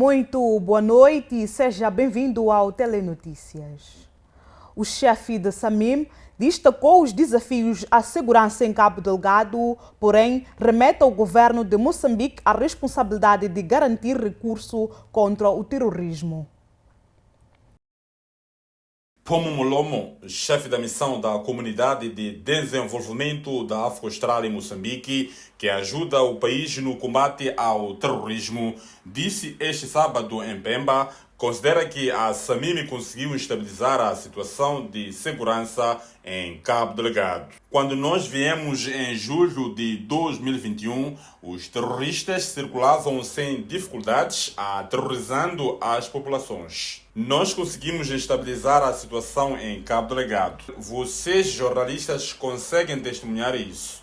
Muito boa noite e seja bem-vindo ao Telenotícias. O chefe de SAMIM destacou os desafios à segurança em Cabo Delgado, porém remete ao governo de Moçambique a responsabilidade de garantir recurso contra o terrorismo. Pomo Molomo, chefe da missão da Comunidade de Desenvolvimento da África Austral em Moçambique, que ajuda o país no combate ao terrorismo, disse este sábado em Pemba, considera que a SAMIM conseguiu estabilizar a situação de segurança em Cabo Delgado. Quando nós viemos em julho de 2021, os terroristas circulavam sem dificuldades, aterrorizando as populações. Nós conseguimos estabilizar a situação em Cabo Delgado. Vocês, jornalistas, conseguem testemunhar isso,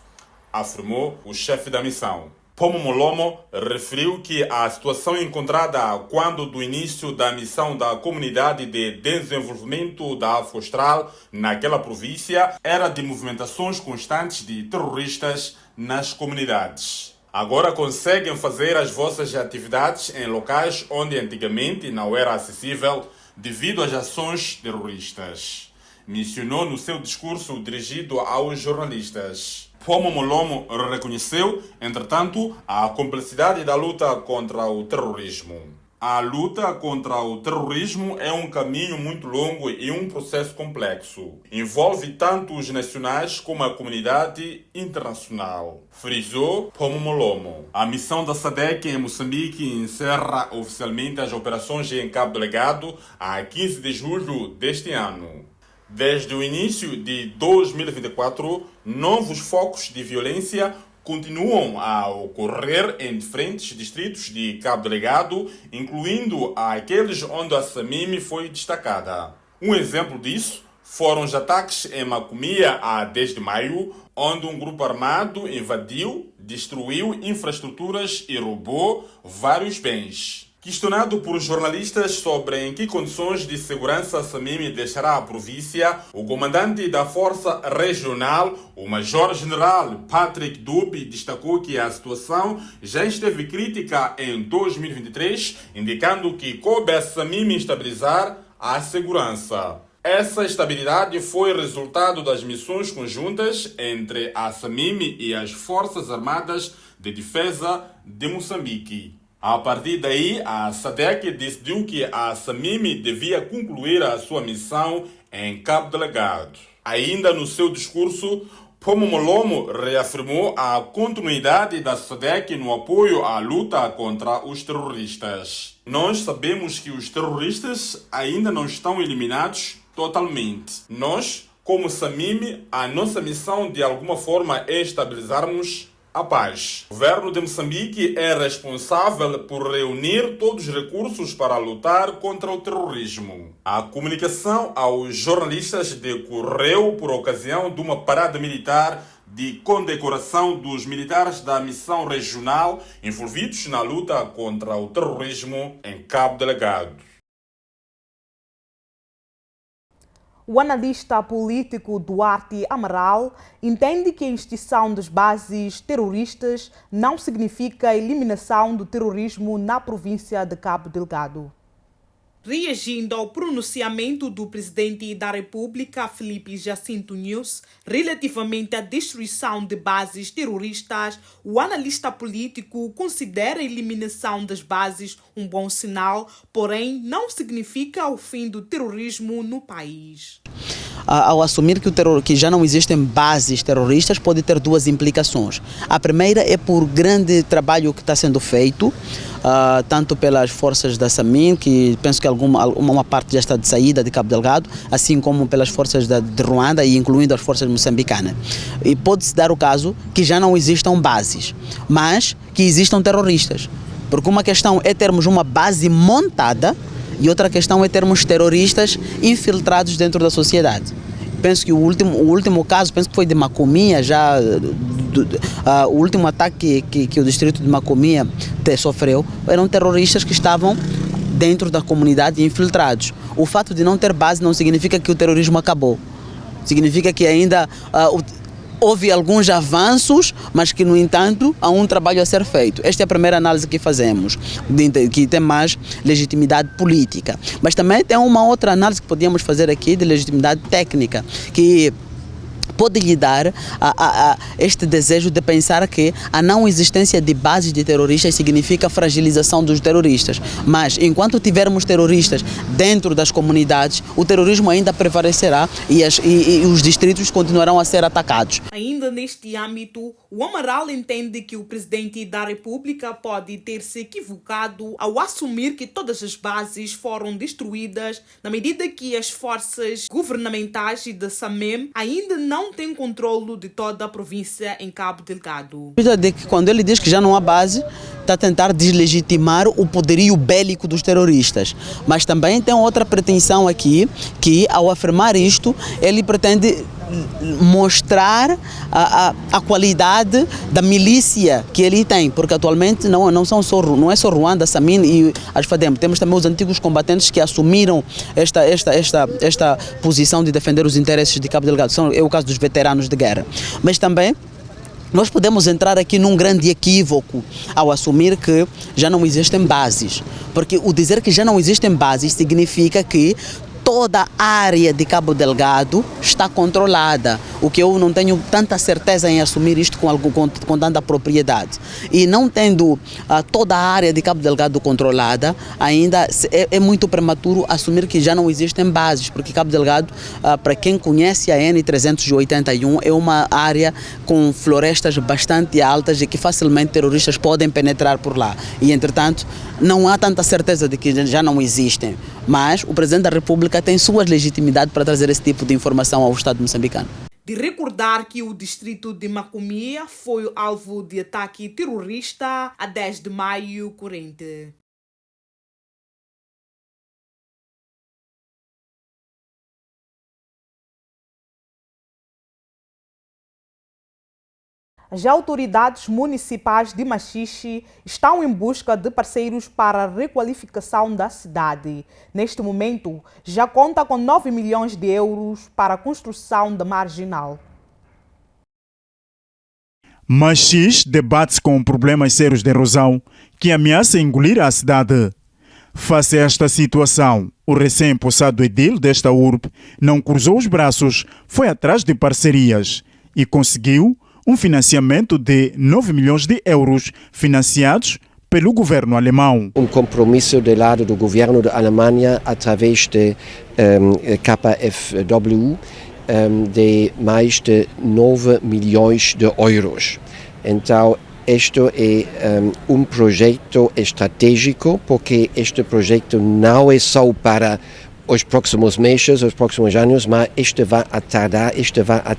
afirmou o chefe da missão. Pomo Molomo referiu que a situação encontrada quando do início da missão da Comunidade de Desenvolvimento da África Austral naquela província era de movimentações constantes de terroristas nas comunidades. Agora conseguem fazer as vossas atividades em locais onde antigamente não era acessível devido às ações terroristas, mencionou no seu discurso dirigido aos jornalistas. Pomo Molomo reconheceu, entretanto, a complexidade da luta contra o terrorismo. A luta contra o terrorismo é um caminho muito longo e um processo complexo. Envolve tanto os nacionais como a comunidade internacional, frisou Pomo Molomo. A missão da SADC em Moçambique encerra oficialmente as operações em Cabo Delgado a 15 de julho deste ano. Desde o início de 2024, novos focos de violência continuam a ocorrer em diferentes distritos de Cabo Delgado, incluindo aqueles onde a SAMIM foi destacada. Um exemplo disso foram os ataques em Macomia a 10 de maio, onde um grupo armado invadiu, destruiu infraestruturas e roubou vários bens. Questionado por jornalistas sobre em que condições de segurança a SAMIM deixará a província, o comandante da Força Regional, o Major-General Patrick Dupe, destacou que a situação já esteve crítica em 2023, indicando que coube a SAMIM estabilizar a segurança. Essa estabilidade foi resultado das missões conjuntas entre a SAMIM e as Forças Armadas de Defesa de Moçambique. A partir daí, a SADC decidiu que a SAMIM devia concluir a sua missão em Cabo Delgado. Ainda no seu discurso, Pomo Molomo reafirmou a continuidade da SADC no apoio à luta contra os terroristas. Nós sabemos que os terroristas ainda não estão eliminados totalmente. Nós, como SAMIM, a nossa missão de alguma forma é estabilizarmos a paz. O governo de Moçambique é responsável por reunir todos os recursos para lutar contra o terrorismo. A comunicação aos jornalistas decorreu por ocasião de uma parada militar de condecoração dos militares da missão regional envolvidos na luta contra o terrorismo em Cabo Delgado. O analista político Duarte Amaral entende que a extinção das bases terroristas não significa a eliminação do terrorismo na província de Cabo Delgado. Reagindo ao pronunciamento do presidente da República, Filipe Jacinto Nunes, relativamente à destruição de bases terroristas, o analista político considera a eliminação das bases um bom sinal, porém não significa o fim do terrorismo no país. Ao assumir que já não existem bases terroristas, pode ter duas implicações. A primeira é por grande trabalho que está sendo feito, tanto pelas forças da SAMIM, que penso que uma parte já está de saída de Cabo Delgado, assim como pelas forças de Ruanda e incluindo as forças moçambicanas. E pode-se dar o caso que já não existam bases, mas que existam terroristas. Porque uma questão é termos uma base montada e outra questão é termos terroristas infiltrados dentro da sociedade. Penso que o último caso, penso que foi de Macomia, o último ataque que o distrito de Macomia sofreu, eram terroristas que estavam dentro da comunidade infiltrados. O fato de não ter base não significa que o terrorismo acabou. Significa que ainda houve alguns avanços, mas que, no entanto, há um trabalho a ser feito. Esta é a primeira análise que fazemos, que tem mais legitimidade política. Mas também tem uma outra análise que podíamos fazer aqui de legitimidade técnica, que pode lhe dar a este desejo de pensar que a não existência de bases de terroristas significa fragilização dos terroristas. Mas, enquanto tivermos terroristas dentro das comunidades, o terrorismo ainda prevalecerá e os distritos continuarão a ser atacados. Ainda neste âmbito, o Amaral entende que o presidente da República pode ter se equivocado ao assumir que todas as bases foram destruídas, na medida que as forças governamentais de SAMEM ainda não têm controle de toda a província em Cabo Delgado. De que quando ele diz que já não há base, está a tentar deslegitimar o poderio bélico dos terroristas. Mas também tem outra pretensão aqui, que ao afirmar isto, ele pretende mostrar a qualidade da milícia que ele tem, porque atualmente não é só Ruanda, Samin e as FADEM, temos também os antigos combatentes que assumiram esta posição de defender os interesses de Cabo Delgado, é o caso dos veteranos de guerra. Mas também nós podemos entrar aqui num grande equívoco ao assumir que já não existem bases, porque o dizer que já não existem bases significa que toda a área de Cabo Delgado está controlada, o que eu não tenho tanta certeza em assumir isto com tanta propriedade. E não tendo toda a área de Cabo Delgado controlada, ainda é muito prematuro assumir que já não existem bases, porque Cabo Delgado, para quem conhece a N381, é uma área com florestas bastante altas e que facilmente terroristas podem penetrar por lá. E, entretanto, não há tanta certeza de que já não existem. Mas o Presidente da República tem suas legitimidades para trazer esse tipo de informação ao Estado moçambicano. De recordar que o distrito de Macomia foi alvo de ataque terrorista a 10 de maio corrente. As autoridades municipais de Machixe estão em busca de parceiros para a requalificação da cidade. Neste momento, já conta com 9 milhões de euros para a construção da marginal. Machixe debate-se com problemas sérios de erosão que ameaçam engolir a cidade. Face a esta situação, o recém-possado edil desta urbe não cruzou os braços, foi atrás de parcerias e conseguiu um financiamento de 9 milhões de euros financiados pelo governo alemão. Um compromisso do lado do governo da Alemanha através de KfW de mais de 9 milhões de euros. Então, este é um projeto estratégico, porque este projeto não é só para os próximos meses, os próximos anos, mas este vai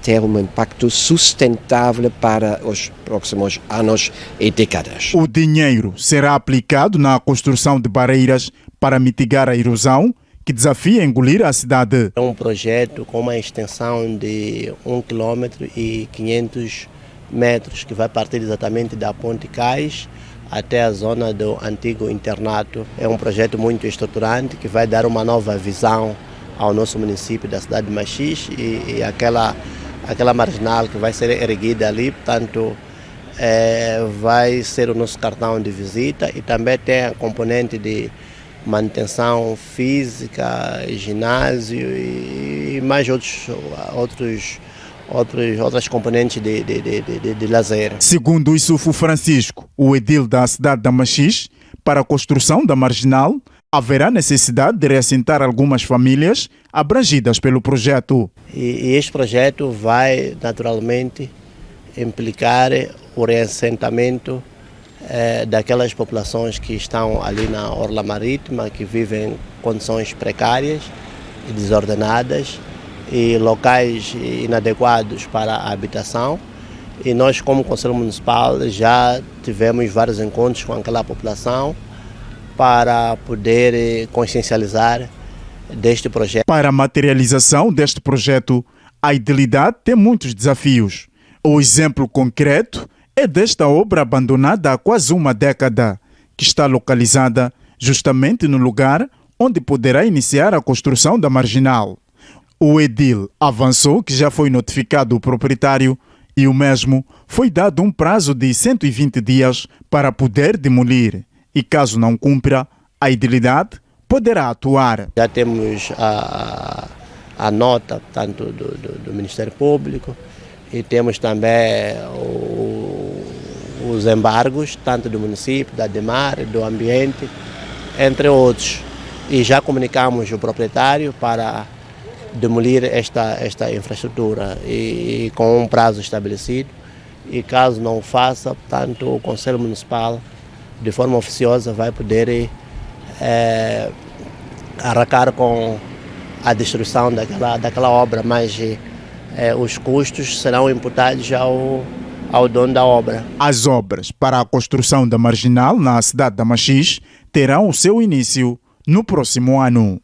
ter um impacto sustentável para os próximos anos e décadas. O dinheiro será aplicado na construção de barreiras para mitigar a erosão que desafia engolir a cidade. É um projeto com uma extensão de 1 km e 500 metros, que vai partir exatamente da Ponte Cais até a zona do antigo internato. É um projeto muito estruturante que vai dar uma nova visão ao nosso município da cidade de Machixe e aquela marginal que vai ser erguida ali, portanto, vai ser o nosso cartão de visita, e também tem a componente de manutenção física, ginásio e mais outras componentes de lazer. Segundo o Isufo Francisco, o edil da cidade da Machixe, para a construção da marginal, haverá necessidade de reassentar algumas famílias abrangidas pelo projeto. E este projeto vai naturalmente implicar o reassentamento daquelas populações que estão ali na orla marítima, que vivem em condições precárias e desordenadas, e locais inadequados para a habitação. E nós, como Conselho Municipal, já tivemos vários encontros com aquela população para poder consciencializar deste projeto. Para a materialização deste projeto, a idilidade tem muitos desafios. O exemplo concreto é desta obra abandonada há quase uma década, que está localizada justamente no lugar onde poderá iniciar a construção da marginal. O edil avançou que já foi notificado o proprietário E o mesmo foi dado um prazo de 120 dias para poder demolir. E caso não cumpra, a edilidade poderá atuar. Já temos a nota tanto do Ministério Público e temos também os embargos, tanto do município, da DEMAR, do ambiente, entre outros. E já comunicamos o proprietário para demolir esta infraestrutura e com um prazo estabelecido. E caso não faça, portanto, o Conselho Municipal, de forma oficiosa, vai poder arcar com a destruição daquela obra, mas os custos serão imputados ao dono da obra. As obras para a construção da marginal na cidade da Machis terão o seu início no próximo ano.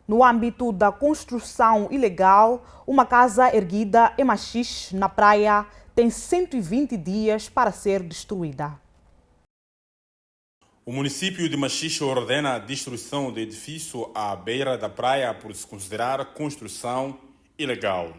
No âmbito da construção ilegal, uma casa erguida em Machis, na praia, tem 120 dias para ser destruída. O município de Machis ordena a destruição do edifício à beira da praia por se considerar construção ilegal.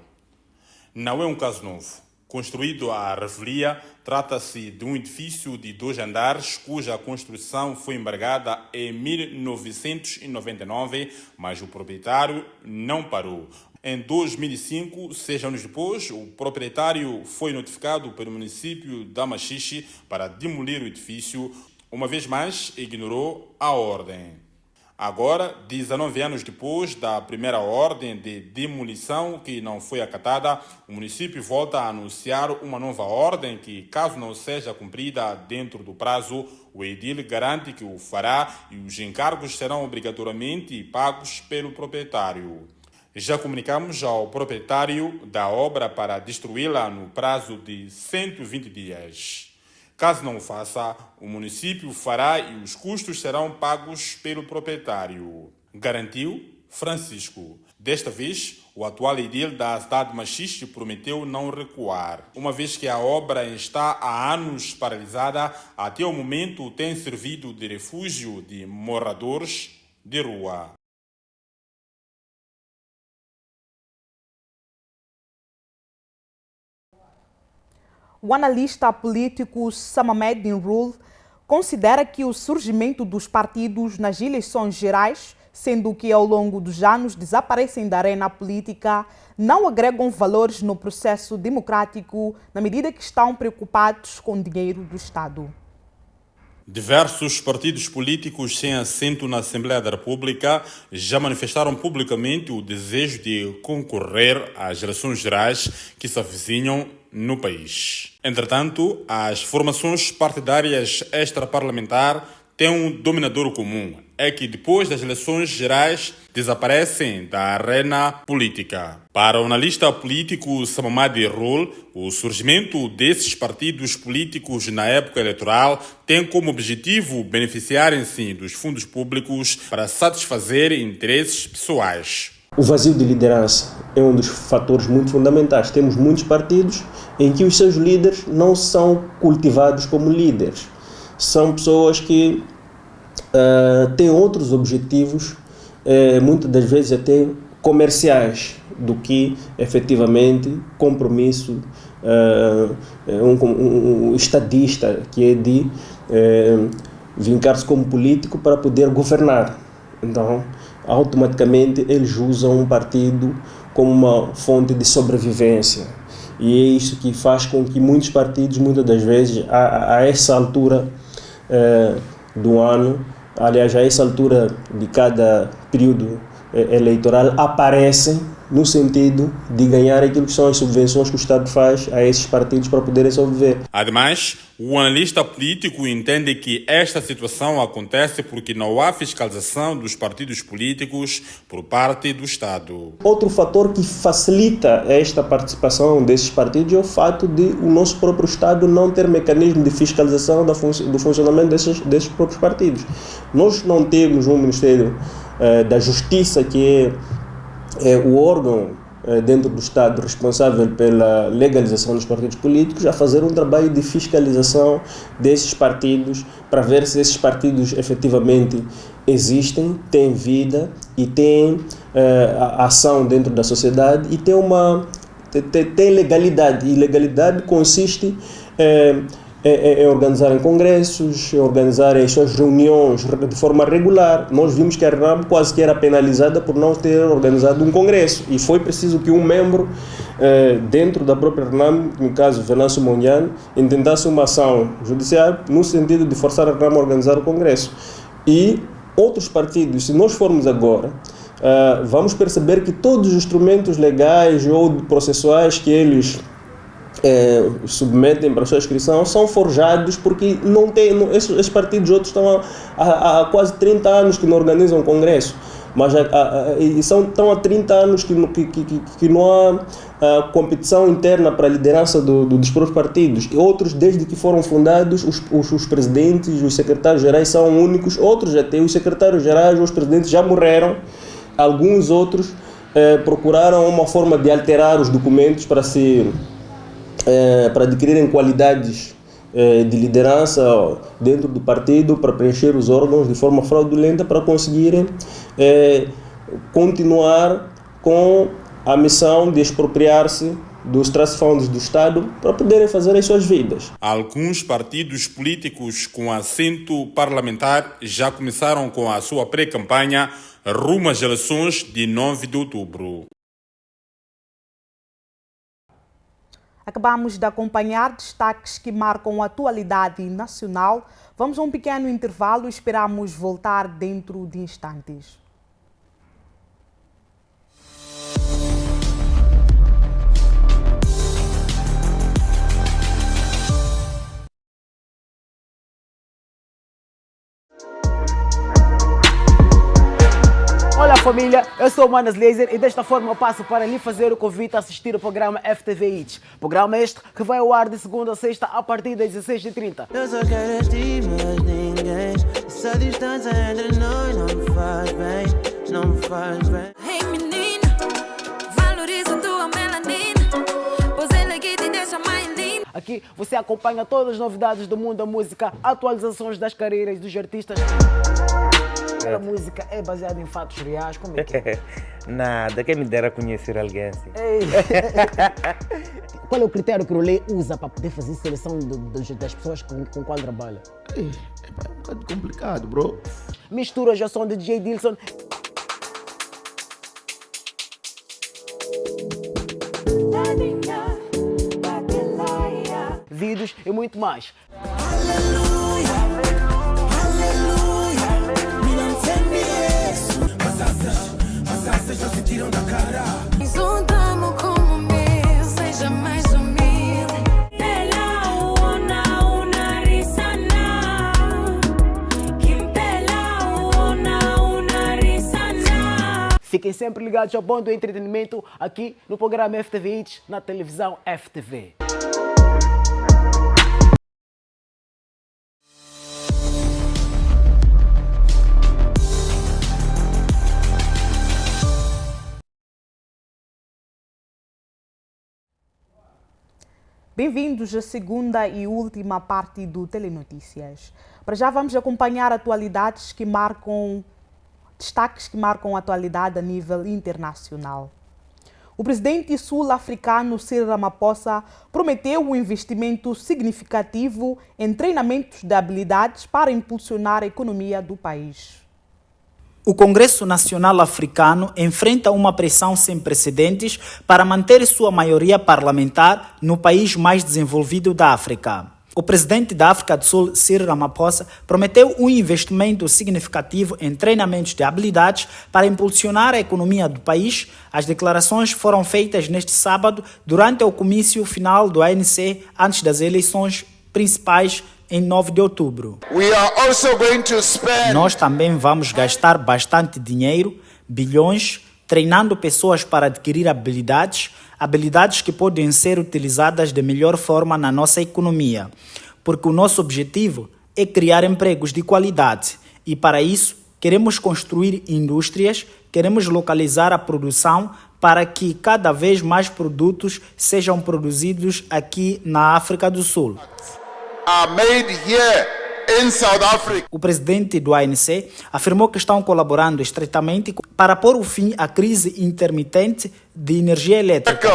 Não é um caso novo. Construído à revelia, trata-se de um edifício de 2 andares cuja construção foi embargada em 1999, mas o proprietário não parou. Em 2005, 6 anos depois, o proprietário foi notificado pelo município da Machixe para demolir o edifício. Uma vez mais, ignorou a ordem. Agora, 19 anos depois da primeira ordem de demolição que não foi acatada, o município volta a anunciar uma nova ordem que, caso não seja cumprida dentro do prazo, o edil garante que o fará e os encargos serão obrigatoriamente pagos pelo proprietário. Já comunicamos ao proprietário da obra para destruí-la no prazo de 120 dias. Caso não o faça, o município fará e os custos serão pagos pelo proprietário. Garantiu Francisco. Desta vez, o atual edil da cidade de Machis prometeu não recuar. Uma vez que a obra está há anos paralisada, até o momento tem servido de refúgio de moradores de rua. O analista político Samamed Nrul considera que o surgimento dos partidos nas eleições gerais, sendo que ao longo dos anos desaparecem da arena política, não agregam valores no processo democrático na medida que estão preocupados com o dinheiro do Estado. Diversos partidos políticos sem assento na Assembleia da República já manifestaram publicamente o desejo de concorrer às eleições gerais que se avizinham no país. Entretanto, as formações partidárias extraparlamentar têm um dominador comum, é que depois das eleições gerais desaparecem da arena política. Para o analista político Samamadi Rul, o surgimento desses partidos políticos na época eleitoral tem como objetivo beneficiarem-se dos fundos públicos para satisfazer interesses pessoais. O vazio de liderança é um dos fatores muito fundamentais. Temos muitos partidos em que os seus líderes não são cultivados como líderes. São pessoas que têm outros objetivos, muitas das vezes até comerciais, do que efetivamente compromisso um estadista, que é de vincar-se como político para poder governar. Então, automaticamente eles usam um partido como uma fonte de sobrevivência. E é isso que faz com que muitos partidos, muitas das vezes, a essa altura do ano, aliás, a essa altura de cada período eleitoral, aparecem no sentido de ganhar aquilo que são as subvenções que o Estado faz a esses partidos para poderem sobreviver. Ademais, o analista político entende que esta situação acontece porque não há fiscalização dos partidos políticos por parte do Estado. Outro fator que facilita esta participação desses partidos é o fato de o nosso próprio Estado não ter mecanismo de fiscalização do funcionamento desses próprios partidos. Nós não temos um Ministério da Justiça, que é o órgão dentro do Estado responsável pela legalização dos partidos políticos a fazer um trabalho de fiscalização desses partidos para ver se esses partidos efetivamente existem, têm vida e têm ação dentro da sociedade e tem legalidade. E legalidade consiste em organizarem congressos, em organizarem as suas reuniões de forma regular. Nós vimos que a RENAM quase que era penalizada por não ter organizado um congresso e foi preciso que um membro dentro da própria RENAM, no caso Venâncio Mondlane, intentasse uma ação judicial no sentido de forçar a RENAM a organizar o congresso. E outros partidos, se nós formos agora, vamos perceber que todos os instrumentos legais ou processuais que eles submetem para a sua inscrição são forjados porque não tem, esses partidos outros estão há quase 30 anos que não organizam um congresso, mas estão há 30 anos que não há competição interna para a liderança dos próprios partidos. Outros, desde que foram fundados, os presidentes, os secretários gerais são únicos, outros até os secretários gerais, os presidentes já morreram, alguns outros procuraram uma forma de alterar os documentos para adquirirem qualidades de liderança dentro do partido, para preencher os órgãos de forma fraudulenta, para conseguirem continuar com a missão de expropriar-se dos trust funds do Estado para poderem fazer as suas vidas. Alguns partidos políticos com assento parlamentar já começaram com a sua pré-campanha rumo às eleições de 9 de outubro. Acabamos de acompanhar destaques que marcam a atualidade nacional. Vamos a um pequeno intervalo e esperamos voltar dentro de instantes. Olá família, eu sou o Manas Laser e desta forma eu passo para lhe fazer o convite a assistir o programa FTV Hits. Programa este que vai ao ar de segunda a sexta a partir das 16h30. Eu só quero estar, mas ninguém. Essa distância entre nós não me faz bem, não me faz bem. Hey menina, valoriza tua melanina, pois ela que te deixa mais linda. Aqui você acompanha todas as novidades do mundo da música, atualizações das carreiras dos artistas. A música é baseada em fatos reais, como é que é? Nada, quem me dera conhecer alguém assim. Qual é o critério que o Rolê usa para poder fazer seleção das pessoas com qual trabalha? É um bocado complicado, bro. Misturas já são de DJ Dilson. Vídeos e muito mais. Já se tiram da cara. Juntamos como meu, seja mais humilde. Fiquem sempre ligados ao bom do entretenimento aqui no programa FTV Hits, na televisão FTV. Bem-vindos à segunda e última parte do Telenotícias. Para já vamos acompanhar destaques que marcam a atualidade a nível internacional. O presidente sul-africano Cyril Ramaphosa prometeu um investimento significativo em treinamentos de habilidades para impulsionar a economia do país. O Congresso Nacional Africano enfrenta uma pressão sem precedentes para manter sua maioria parlamentar no país mais desenvolvido da África. O presidente da África do Sul, Cyril Ramaphosa, prometeu um investimento significativo em treinamentos de habilidades para impulsionar a economia do país. As declarações foram feitas neste sábado durante o comício final do ANC antes das eleições principais em 9 de outubro. Nós também vamos gastar bastante dinheiro, bilhões, treinando pessoas para adquirir habilidades que podem ser utilizadas de melhor forma na nossa economia, porque o nosso objetivo é criar empregos de qualidade e, para isso, Queremos construir indústrias, queremos localizar a produção para que cada vez mais produtos sejam produzidos aqui na África do Sul. Are made here in South Africa. O presidente do ANC afirmou que estão colaborando estreitamente para pôr o fim à crise intermitente de energia elétrica.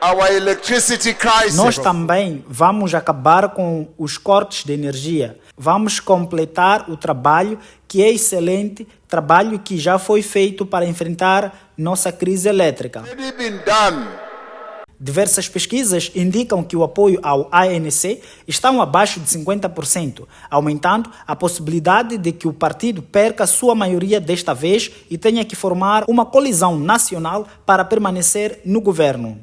Our electricity crisis. Nós também vamos acabar com os cortes de energia. Vamos completar o trabalho que é excelente, trabalho que já foi feito para enfrentar nossa crise elétrica. Diversas pesquisas indicam que o apoio ao ANC está abaixo de 50%, aumentando a possibilidade de que o partido perca sua maioria desta vez e tenha que formar uma colisão nacional para permanecer no governo.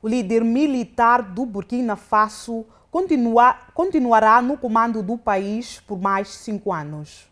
O líder militar do Burkina Faso continuará no comando do país por mais 5 anos.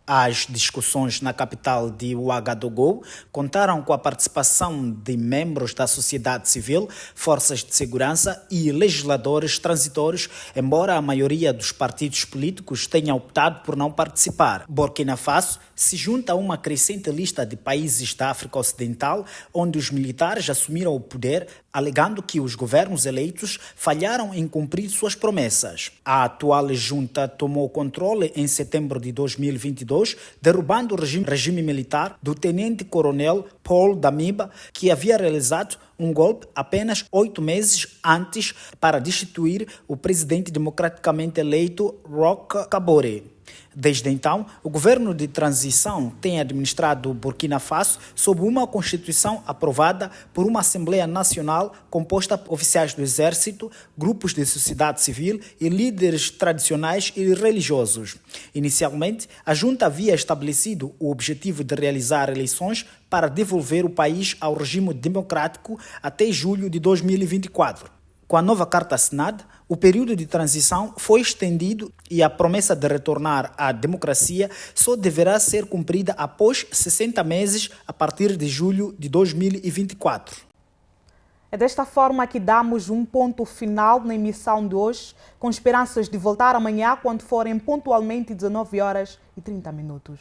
As discussões na capital de Ouagadougou contaram com a participação de membros da sociedade civil, forças de segurança e legisladores transitórios, embora a maioria dos partidos políticos tenha optado por não participar. Burkina Faso se junta a uma crescente lista de países da África Ocidental, onde os militares assumiram o poder, alegando que os governos eleitos falharam em cumprir suas promessas. A atual junta tomou controle em setembro de 2022, derrubando o regime militar do tenente-coronel Paul Damiba, que havia realizado um golpe apenas 8 meses antes para destituir o presidente democraticamente eleito Roch Kabore. Desde então, o governo de transição tem administrado o Burkina Faso sob uma constituição aprovada por uma Assembleia Nacional composta por oficiais do Exército, grupos de sociedade civil e líderes tradicionais e religiosos. Inicialmente, a junta havia estabelecido o objetivo de realizar eleições para devolver o país ao regime democrático até julho de 2024. Com a nova carta assinada, o período de transição foi estendido e a promessa de retornar à democracia só deverá ser cumprida após 60 meses, a partir de julho de 2024. É desta forma que damos um ponto final na emissão de hoje, com esperanças de voltar amanhã quando forem pontualmente 19h30.